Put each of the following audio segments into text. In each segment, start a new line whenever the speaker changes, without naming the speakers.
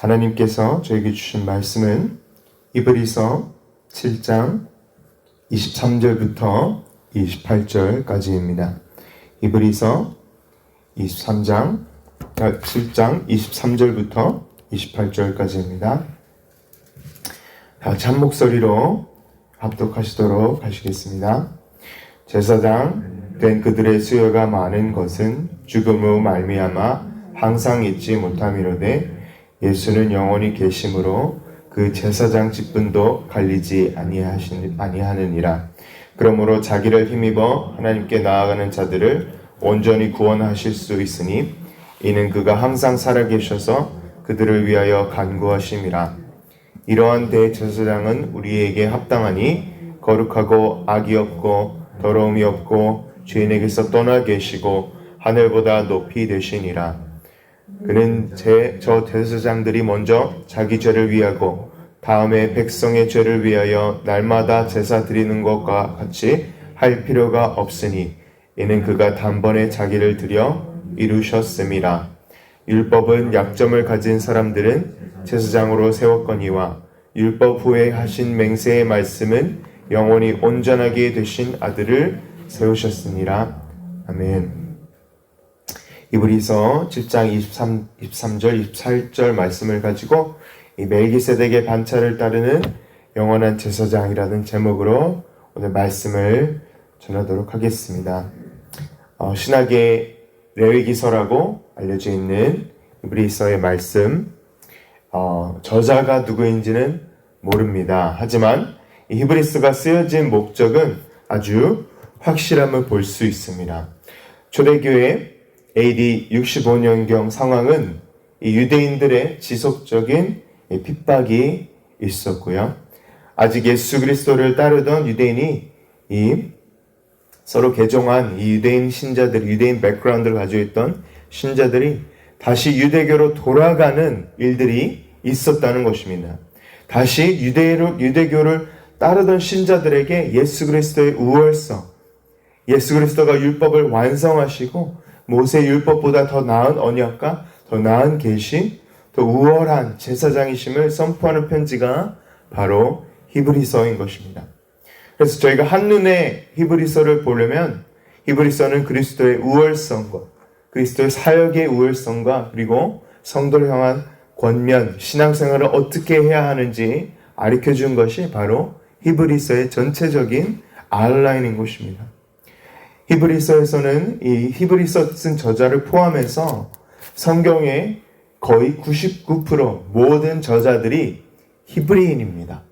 하나님께서 저에게 주신 말씀은 히브리서 7장 23절부터 28절까지입니다. 히브리서 7장 23절부터 28절까지입니다. 한 목소리로 합독하시도록 하시겠습니다. 제사장 된 그들의 수요가 많은 것은 죽음으로 말미암아 항상 잊지 못함이로되 예수는 영원히 계심으로 그 제사장 직분도 갈리지 아니하느니라. 그러므로 자기를 힘입어 하나님께 나아가는 자들을 온전히 구원하실 수 있으니 이는 그가 항상 살아계셔서 그들을 위하여 간구하심이라. 이러한 대제사장은 우리에게 합당하니 거룩하고 악이 없고 더러움이 없고 죄인에게서 떠나 계시고 하늘보다 높이 되시니라. 그는 저 대제사장들이 먼저 자기 죄를 위하고 다음에 백성의 죄를 위하여 날마다 제사 드리는 것과 같이 할 필요가 없으니 이는 그가 단번에 자기를 드려 이루셨음이라. 율법은 약점을 가진 사람들은 제사장으로 세웠거니와 율법 후에 하신 맹세의 말씀은 영원히 온전하게 되신 아들을 세우셨으니라. 아멘. 히브리서 7장 23절, 24절 말씀을 가지고 이 멜기세덱의 반차를 따르는 영원한 제사장이라는 제목으로 오늘 말씀을 전하도록 하겠습니다. 신학의 레위기서라고 알려져 있는 히브리서의 말씀, 저자가 누구인지는 모릅니다. 하지만 이 히브리서가 쓰여진 목적은 아주 확실함을 볼 수 있습니다. 초대교회 AD 65년경 상황은 이 유대인들의 지속적인 핍박이 있었고요. 아직 예수 그리스도를 따르던 유대인이 서로 개종한 이 유대인 신자들, 유대인 백그라운드를 가지고 있던 신자들이 다시 유대교로 돌아가는 일들이 있었다는 것입니다. 다시 유대교를 따르던 신자들에게 예수 그리스도의 우월성, 예수 그리스도가 율법을 완성하시고 모세 율법보다 더 나은 언약과 더 나은 계시, 더 우월한 제사장이심을 선포하는 편지가 바로 히브리서인 것입니다. 그래서 저희가 한눈에 히브리서를 보려면 히브리서는 그리스도의 우월성과 그리스도의 사역의 우월성과 그리고 성도를 향한 권면, 신앙생활을 어떻게 해야 하는지 가르쳐준 것이 바로 히브리서의 전체적인 아웃라인인 것입니다. 히브리서에서는 이 히브리서 쓴 저자를 포함해서 성경의 거의 99% 모든 저자들이 히브리인입니다.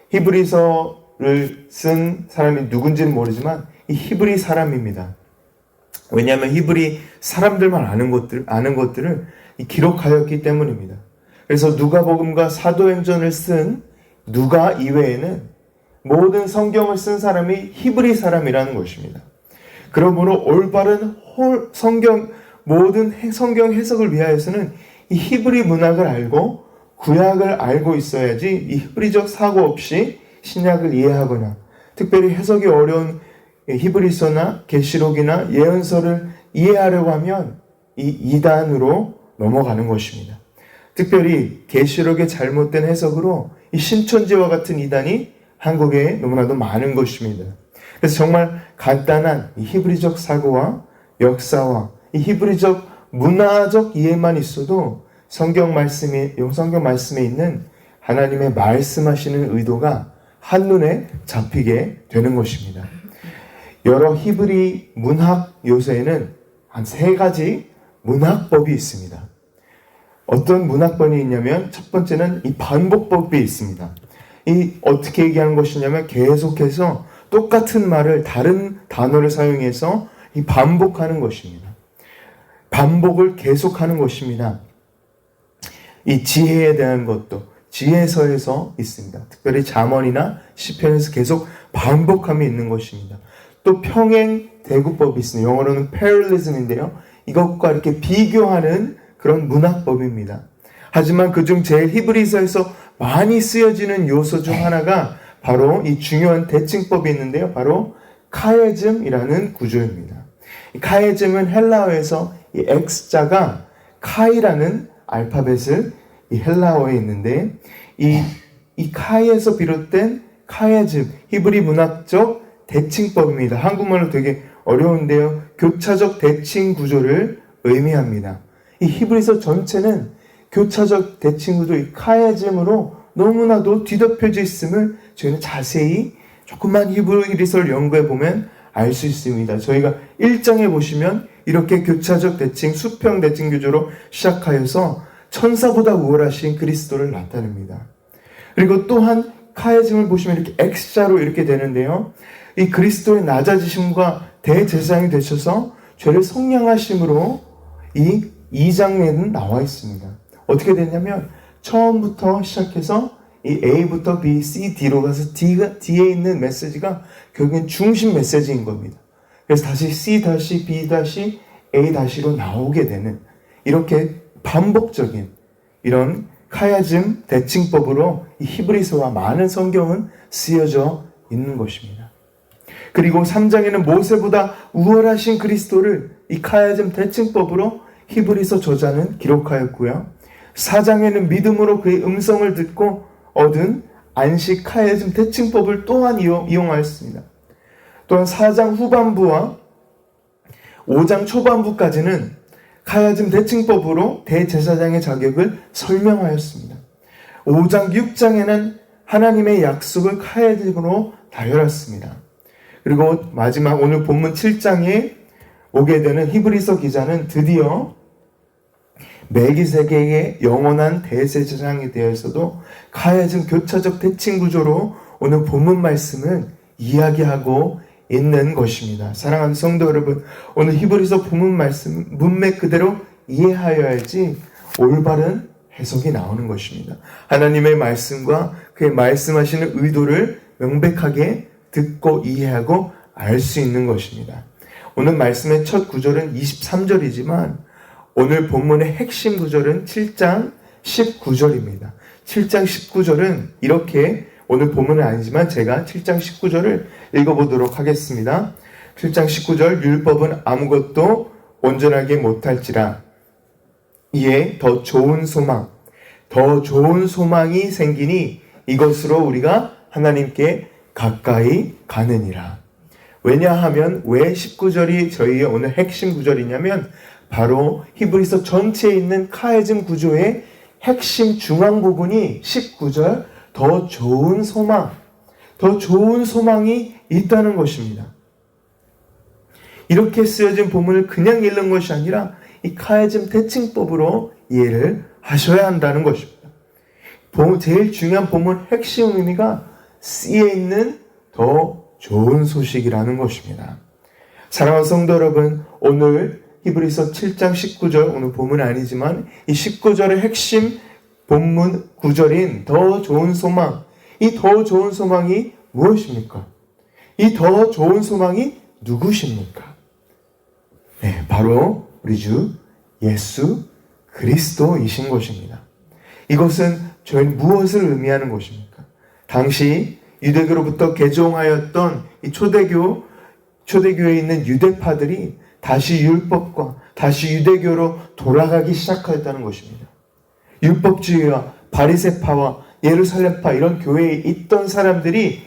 히브리서를 쓴 사람이 누군지는 모르지만 이 히브리 사람입니다. 왜냐하면 히브리 사람들만 아는 것들을 기록하였기 때문입니다. 그래서 누가복음과 사도행전을 쓴 누가 이외에는 모든 성경을 쓴 사람이 히브리 사람이라는 것입니다. 그러므로 올바른 모든 성경 해석을 위하여서는 이 히브리 문학을 알고 구약을 알고 있어야지 이 히브리적 사고 없이 신약을 이해하거나 특별히 해석이 어려운 히브리서나 계시록이나 예언서를 이해하려고 하면 이 이단으로 넘어가는 것입니다. 특별히 계시록의 잘못된 해석으로 이 신천지와 같은 이단이 한국에 너무나도 많은 것입니다. 그래서 정말 간단한 이 히브리적 사고와 역사와 이 히브리적 문화적 이해만 있어도 성경 말씀에 있는 하나님의 말씀하시는 의도가 한눈에 잡히게 되는 것입니다. 여러 히브리 문학 요소에는 한 3가지 문학법이 있습니다. 어떤 문학법이 있냐면 첫 번째는 이 반복법이 있습니다. 이 어떻게 얘기하는 것이냐면 계속해서 똑같은 말을 다른 단어를 사용해서 이 반복하는 것입니다. 반복을 계속하는 것입니다. 이 지혜에 대한 것도 지혜서에서 있습니다. 특별히 잠언이나 시편에서 계속 반복함이 있는 것입니다. 또 평행 대구법이 있습니다. 영어로는 parallelism인데요. 이것과 이렇게 비교하는 그런 문학법입니다. 하지만 그중 제일 히브리서에서 많이 쓰여지는 요소 중 하나가 바로 이 중요한 대칭법이 있는데요. 바로 카에즘이라는 구조입니다. 이 카에즘은 헬라어에서 이 X자가 카이라는 알파벳을 이 헬라어에 있는데 이 카에서 비롯된 카야즘, 히브리 문학적 대칭법입니다. 한국말로 되게 어려운데요. 교차적 대칭 구조를 의미합니다. 이 히브리서 전체는 교차적 대칭 구조, 이 카야즘으로 너무나도 뒤덮여져 있음을 저희는 자세히 조금만 히브리서를 연구해 보면 알 수 있습니다. 저희가 1장에 보시면 이렇게 교차적 대칭, 수평 대칭 구조로 시작하여서 천사보다 우월하신 그리스도를 나타냅니다. 그리고 또한 카야즘을 보시면 이렇게 X자로 이렇게 되는데요. 이 그리스도의 낮아지심과 대제사장이 되셔서 죄를 속량하심으로 이 2장에는 나와 있습니다. 어떻게 되냐면 처음부터 시작해서 이 A부터 B, C, D로 가서 D에 있는 메시지가 결국엔 중심 메시지인 겁니다. 그래서 다시 C 다시 B 다시 A 다시로 나오게 되는 이렇게 반복적인 이런 카야즘 대칭법으로 이 히브리서와 많은 성경은 쓰여져 있는 것입니다. 그리고 3장에는 모세보다 우월하신 그리스도를 이 카야즘 대칭법으로 히브리서 저자는 기록하였고요. 4장에는 믿음으로 그의 음성을 듣고 얻은 안식 카야즘 대칭법을 또한 이용하였습니다. 또한 4장 후반부와 5장 초반부까지는 카야즘 대칭법으로 대제사장의 자격을 설명하였습니다. 5장 6장에는 하나님의 약속을 카야즘으로 다혈했습니다. 그리고 마지막 오늘 본문 7장에 오게 되는 히브리서 기자는 드디어 멜기세덱의 영원한 대제사장에 대해서도 카야즘 교차적 대칭 구조로 오늘 본문 말씀을 이야기하고 있는 것입니다. 사랑하는 성도 여러분, 오늘 히브리서 본문 말씀 문맥 그대로 이해하여야지 올바른 해석이 나오는 것입니다. 하나님의 말씀과 그의 말씀하시는 의도를 명백하게 듣고 이해하고 알 수 있는 것입니다. 오늘 말씀의 첫 구절은 23절이지만 오늘 본문의 핵심 구절은 7장 19절입니다. 7장 19절은 이렇게 오늘 본문은 아니지만 제가 7장 19절을 읽어보도록 하겠습니다. 7장 19절 율법은 아무것도 온전하게 못할지라 이에 더 좋은 소망이 생기니 이것으로 우리가 하나님께 가까이 가느니라. 왜냐하면 왜 19절이 저희의 오늘 핵심 구절이냐면 바로 히브리서 전체에 있는 카야즘 구조의 핵심 중앙 부분이 19절 더 좋은 소망이 있다는 것입니다. 이렇게 쓰여진 본문을 그냥 읽는 것이 아니라 이 카야즘 대칭법으로 이해를 하셔야 한다는 것입니다. 제일 중요한 본문 핵심 의미가 C에 있는 더 좋은 소식이라는 것입니다. 사랑하는 성도 여러분, 오늘 히브리서 7장 19절, 오늘 본문은 아니지만 이 19절의 핵심 본문 구절인 더 좋은 소망, 이 더 좋은 소망이 무엇입니까? 이 더 좋은 소망이 누구십니까? 네, 바로 우리 주 예수 그리스도이신 것입니다. 이것은 저희는 무엇을 의미하는 것입니까? 당시 유대교로부터 개종하였던 이 초대교회에 있는 유대파들이 다시 율법과 다시 유대교로 돌아가기 시작하였다는 것입니다. 율법주의와 바리새파와 예루살렘파 이런 교회에 있던 사람들이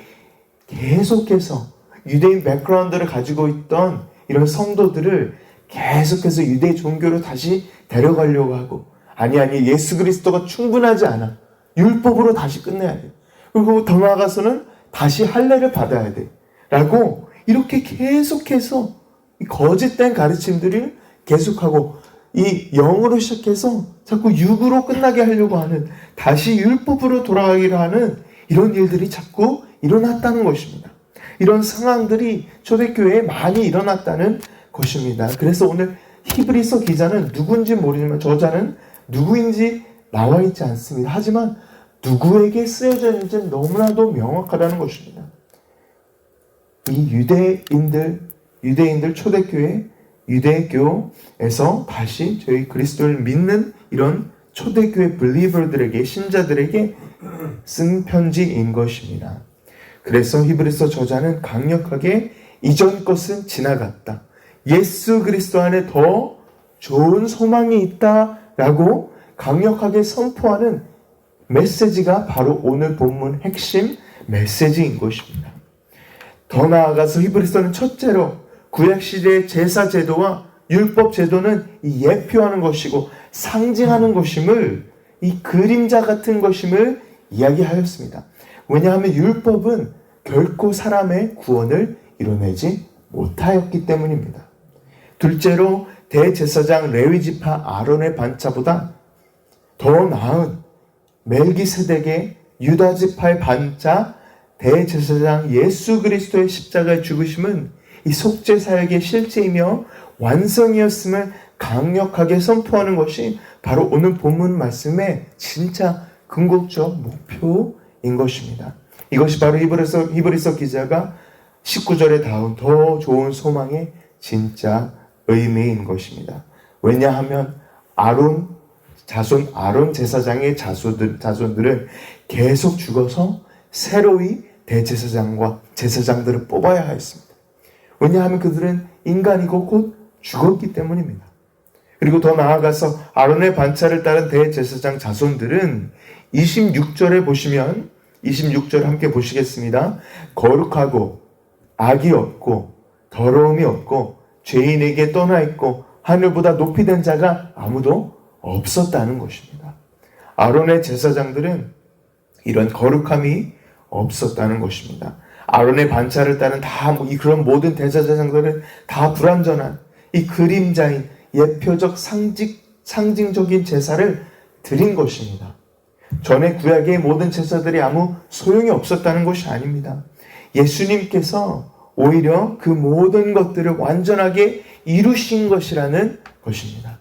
계속해서 유대인 백그라운드를 가지고 있던 이런 성도들을 계속해서 유대 종교로 다시 데려가려고 하고 아니 예수 그리스도가 충분하지 않아. 율법으로 다시 끝내야 돼. 그리고 더 나아가서는 다시 할례를 받아야 돼. 라고 이렇게 계속해서 거짓된 가르침들을 계속하고 이 영으로 시작해서 자꾸 육으로 끝나게 하려고 하는 다시 율법으로 돌아가기를 하는 이런 일들이 자꾸 일어났다는 것입니다. 이런 상황들이 초대교회에 많이 일어났다는 것입니다. 그래서 오늘 히브리서 기자는 누군지 모르지만 저자는 누구인지 나와 있지 않습니다. 하지만 누구에게 쓰여져 있는지 너무나도 명확하다는 것입니다. 이 유대인들 초대교회 유대교에서 다시 저희 그리스도를 믿는 이런 초대교회 블리버들에게 신자들에게 쓴 편지인 것입니다. 그래서 히브리서 저자는 강력하게 이전 것은 지나갔다. 예수 그리스도 안에 더 좋은 소망이 있다라고 강력하게 선포하는 메시지가 바로 오늘 본문 핵심 메시지인 것입니다. 더 나아가서 히브리서는 첫째로 구약시대의 제사제도와 율법제도는 이 예표하는 것이고 상징하는 것임을, 이 그림자 같은 것임을 이야기하였습니다. 왜냐하면 율법은 결코 사람의 구원을 이뤄내지 못하였기 때문입니다. 둘째로 대제사장 레위지파 아론의 반차보다 더 나은 멜기세덱의 유다지파의 반차 대제사장 예수 그리스도의 십자가의 죽으심은 이 속죄사역의 실제이며 완성이었음을 강력하게 선포하는 것이 바로 오늘 본문 말씀의 진짜 궁극적 목표인 것입니다. 이것이 바로 히브리서 기자가 19절에 닿은 더 좋은 소망의 진짜 의미인 것입니다. 왜냐하면 아론 제사장의 자손들은 계속 죽어서 새로이 대제사장과 제사장들을 뽑아야 했습니다. 왜냐하면 그들은 인간이고 곧 죽었기 때문입니다. 그리고 더 나아가서 아론의 반차를 따른 대제사장 자손들은 26절에 보시면 26절 함께 보시겠습니다. 거룩하고 악이 없고 더러움이 없고 죄인에게 떠나 있고 하늘보다 높이 된 자가 아무도 없었다는 것입니다. 아론의 제사장들은 이런 거룩함이 없었다는 것입니다. 아론의 반차를 따른 그런 모든 대제사장들은 다 불완전한 이 그림자인 예표적 상징적인 제사를 드린 것입니다. 전에 구약의 모든 제사들이 아무 소용이 없었다는 것이 아닙니다. 예수님께서 오히려 그 모든 것들을 완전하게 이루신 것이라는 것입니다.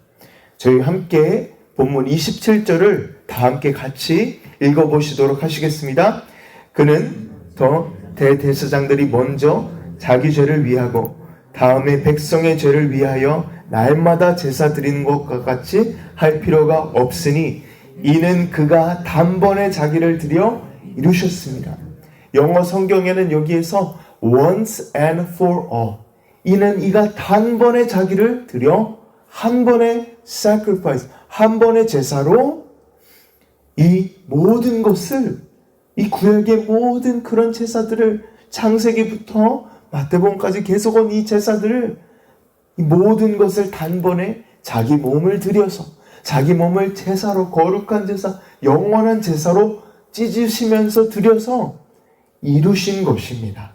저희 함께 본문 27절을 다 함께 같이 읽어보시도록 하시겠습니다. 그는 더 대제사장들이 먼저 자기 죄를 위하고 다음에 백성의 죄를 위하여 날마다 제사 드리는 것과 같이 할 필요가 없으니 이는 그가 단번에 자기를 드려 이루셨습니다. 영어 성경에는 여기에서 once and for all, 이는 이가 단번에 자기를 드려 한 번의 sacrifice, 한 번의 제사로 이 모든 것을, 이 구약의 모든 그런 제사들을 창세기부터 마태복음까지 계속 온 이 제사들을, 이 모든 것을 단번에 자기 몸을 들여서 자기 몸을 제사로, 거룩한 제사, 영원한 제사로 찢으시면서 드려서 이루신 것입니다.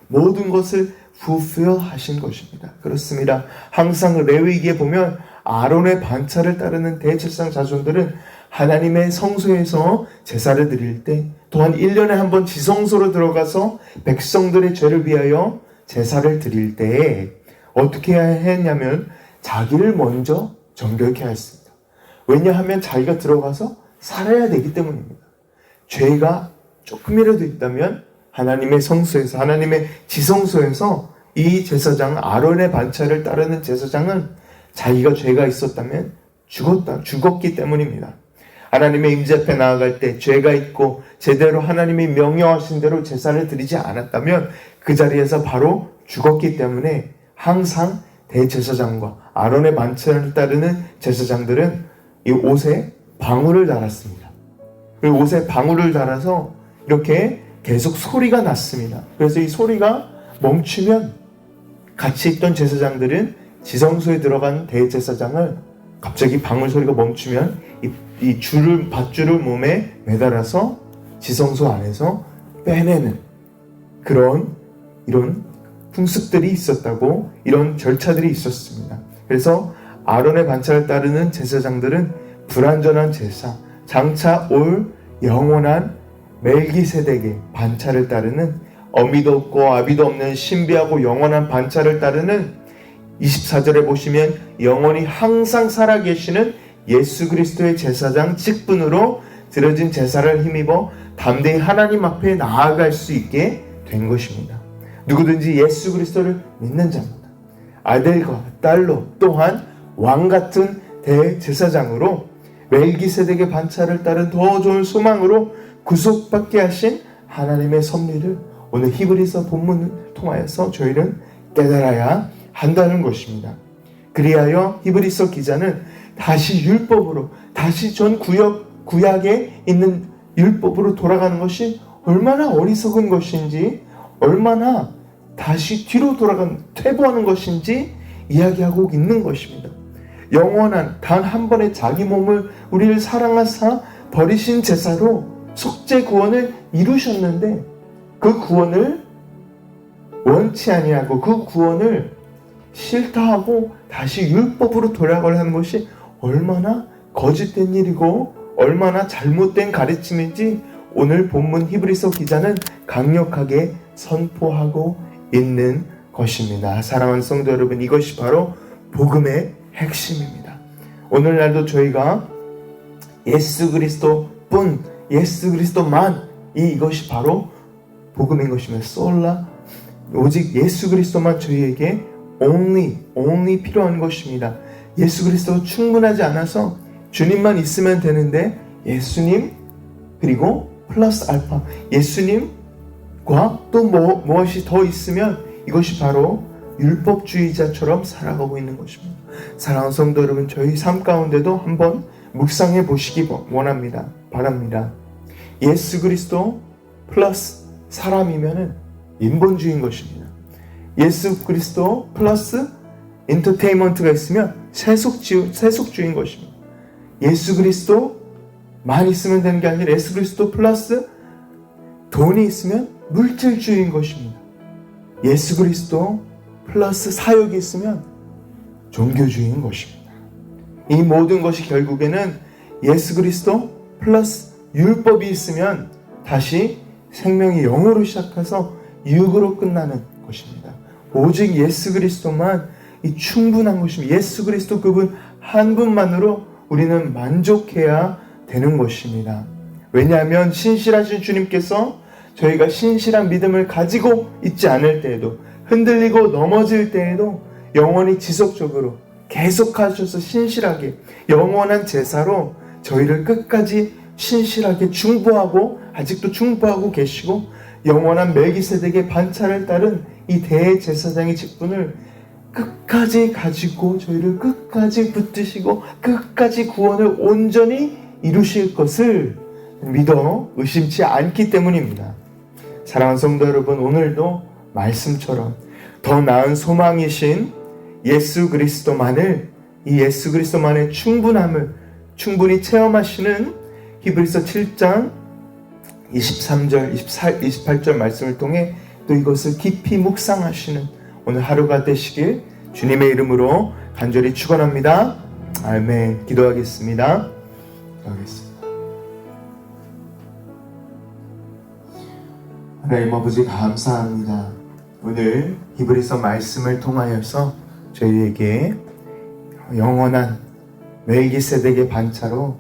모든 것을 fulfill 하신 것입니다. 그렇습니다. 항상 레위기에 보면 아론의 반차를 따르는 대제사장 자손들은 하나님의 성소에서 제사를 드릴 때, 또한 1년에 한 번 지성소로 들어가서 백성들의 죄를 위하여 제사를 드릴 때에 어떻게 해야 했냐면 자기를 먼저 정결케 하였습니다. 왜냐하면 자기가 들어가서 살아야 되기 때문입니다. 죄가 조금이라도 있다면 하나님의 성소에서, 하나님의 지성소에서 이 제사장, 아론의 반차를 따르는 제사장은 자기가 죄가 있었다면 죽었기 때문입니다. 하나님의 임재 앞에 나아갈 때 죄가 있고 제대로 하나님이 명령하신 대로 제사를 드리지 않았다면 그 자리에서 바로 죽었기 때문에 항상 대제사장과 아론의 반차를 따르는 제사장들은 이 옷에 방울을 달았습니다. 그리고 옷에 방울을 달아서 이렇게 계속 소리가 났습니다. 그래서 이 소리가 멈추면 같이 있던 제사장들은 지성소에 들어간 대제사장을 갑자기 방울 소리가 멈추면 이 밧줄을 몸에 매달아서 지성소 안에서 빼내는 이런 풍습들이 있었다고, 이런 절차들이 있었습니다. 그래서 아론의 반차를 따르는 제사장들은 불완전한 제사, 장차 올 영원한 멜기세덱의 반차를 따르는, 어미도 없고 아비도 없는 신비하고 영원한 반차를 따르는 24절에 보시면 영원히 항상 살아계시는 예수 그리스도의 제사장 직분으로 드려진 제사를 힘입어 담대히 하나님 앞에 나아갈 수 있게 된 것입니다. 누구든지 예수 그리스도를 믿는 자입니다. 아들과 딸로 또한 왕 같은 대제사장으로 멜기세덱의 반차를 따른 더 좋은 소망으로 구속받게 하신 하나님의 섭리를 오늘 히브리서 본문을 통하여서 저희는 깨달아야 한다는 것입니다. 그리하여 히브리서 기자는 다시 율법으로, 다시 전 구약에 있는 율법으로 돌아가는 것이 얼마나 어리석은 것인지, 얼마나 다시 뒤로 퇴보하는 것인지 이야기하고 있는 것입니다. 영원한 단 한 번의 자기 몸을 우리를 사랑하사 버리신 제사로 속죄 구원을 이루셨는데, 그 구원을 원치 아니하고 그 구원을 싫다 하고 다시 율법으로 돌아가려는 것이 얼마나 거짓된 일이고 얼마나 잘못된 가르침인지 오늘 본문 히브리서 기자는 강력하게 선포하고 있는 것입니다. 사랑하는 성도 여러분, 이것이 바로 복음의 핵심입니다. 오늘날도 저희가 예수 그리스도뿐, 예수 그리스도만, 이것이 바로 복음인 것입니다. 솔라, 오직 예수 그리스도만 저희에게 only 필요한 것입니다. 예수 그리스도가 충분하지 않아서 주님만 있으면 되는데, 예수님 그리고 플러스 알파, 예수님과 또 무엇이 더 있으면 이것이 바로 율법주의자처럼 살아가고 있는 것입니다. 사랑하는 성도 여러분, 저희 삶 가운데도 한번 묵상해 보시기 바랍니다. 예수 그리스도 플러스 사람이면은 인본주의인 것입니다. 예수 그리스도 플러스 엔터테인먼트가 있으면 세속주의인 것입니다. 예수 그리스도만 있으면 되는 게 아니라 예수 그리스도 플러스 돈이 있으면 물질주의인 것입니다. 예수 그리스도 플러스 사역이 있으면 종교주의인 것입니다. 이 모든 것이 결국에는 예수 그리스도 플러스 율법이 있으면 다시 생명이 영으로 시작해서 육으로 끝나는 것입니다. 오직 예수 그리스도만 이 충분한 것입니다. 예수 그리스도 그분 한 분만으로 우리는 만족해야 되는 것입니다. 왜냐하면 신실하신 주님께서 저희가 신실한 믿음을 가지고 있지 않을 때에도, 흔들리고 넘어질 때에도 영원히 지속적으로 계속하셔서 신실하게 영원한 제사로 저희를 끝까지 신실하게 중보하고, 아직도 중보하고 계시고, 영원한 멜기세덱의 반차를 따른 이 대제사장의 직분을 끝까지 가지고 저희를 끝까지 붙드시고 끝까지 구원을 온전히 이루실 것을 믿어 의심치 않기 때문입니다. 사랑하는 성도 여러분, 오늘도 말씀처럼 더 나은 소망이신 예수 그리스도만을, 이 예수 그리스도만의 충분함을 충분히 체험하시는 히브리서 7장 23절, 28절 말씀을 통해 또 이것을 깊이 묵상하시는 오늘 하루가 되시길 주님의 이름으로 간절히 축원합니다. 아멘. 기도하겠습니다. 하나님 아버지, 감사합니다. 오늘 히브리서 말씀을 통하여서 저희에게 영원한 멜기세덱의 반차로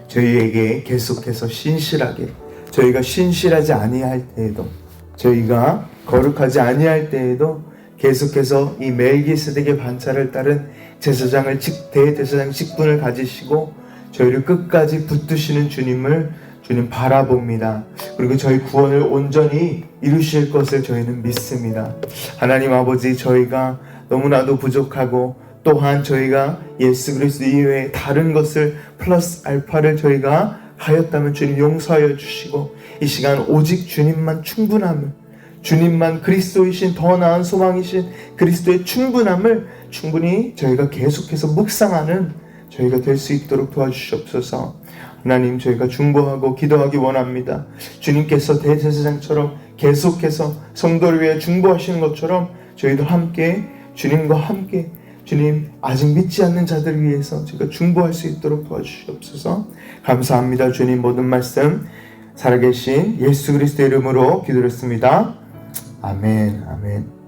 저희에게 계속해서 신실하게, 저희가 신실하지 아니할 때에도, 저희가 거룩하지 아니할 때에도 계속해서 이 멜기세덱의 반차를 따른 대제사장 직분을 가지시고 저희를 끝까지 붙드시는 주님 바라봅니다. 그리고 저희 구원을 온전히 이루실 것을 저희는 믿습니다. 하나님 아버지, 저희가 너무나도 부족하고, 또한 저희가 예수 그리스도 이외에 다른 것을 플러스 알파를 저희가 하였다면 주님 용서하여 주시고, 이 시간 오직 주님만 충분함을, 주님만 그리스도이신 더 나은 소망이신 그리스도의 충분함을 충분히 저희가 계속해서 묵상하는 저희가 될 수 있도록 도와주시옵소서. 하나님, 저희가 중보하고 기도하기 원합니다. 주님께서 대제사장처럼 계속해서 성도를 위해 중보하시는 것처럼 저희도 함께 주님과 함께, 주님 아직 믿지 않는 자들을 위해서 저희가 중보할 수 있도록 도와주시옵소서. 감사합니다. 주님, 모든 말씀 살아계신 예수 그리스도의 이름으로 기도했습니다. 아멘. 아멘.